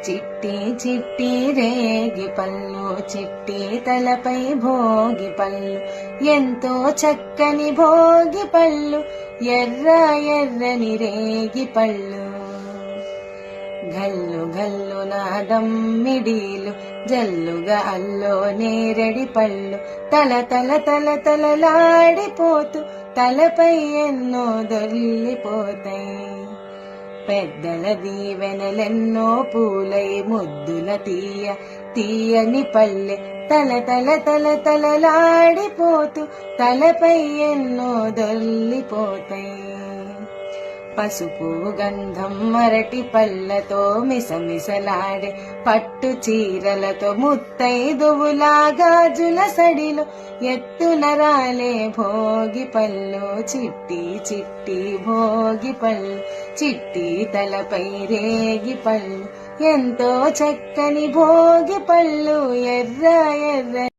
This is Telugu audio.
చిట్టి చిట్టి రేగి పళ్ళు, చిట్టి తలపై భోగి పళ్ళు, ఎంతో చక్కని భోగి పళ్ళు, ఎర్ర ఎర్రని రేగి పళ్ళు. గల్లు గల్లు నాదమ్మిడీలు, జల్లుగా అల్లో నేరడి పళ్ళు, తల తల తల తలలాడిపోతూ తలపై ఎన్నో దొర్లిపోతాయి. పెద్దల దీవెనలెన్నో పూలై ముద్దుల తీయని పల్లె, తల తల తల తలలాడిపోతూ తలపై ఎన్నో దొర్లిపోతాయి. పసుపు గంధం మరటి పళ్ళతో మిసమిసలాడే పట్టు చీరలతో ముత్తైదువులా గాజుల సడిలో ఎత్తున రాలే భోగి పళ్ళు, చిట్టి చిట్టి భోగి పళ్ళు, చిట్టి తలపై రేగి పళ్ళు, ఎంతో చక్కని భోగి పళ్ళు, ఎర్ర ఎర్ర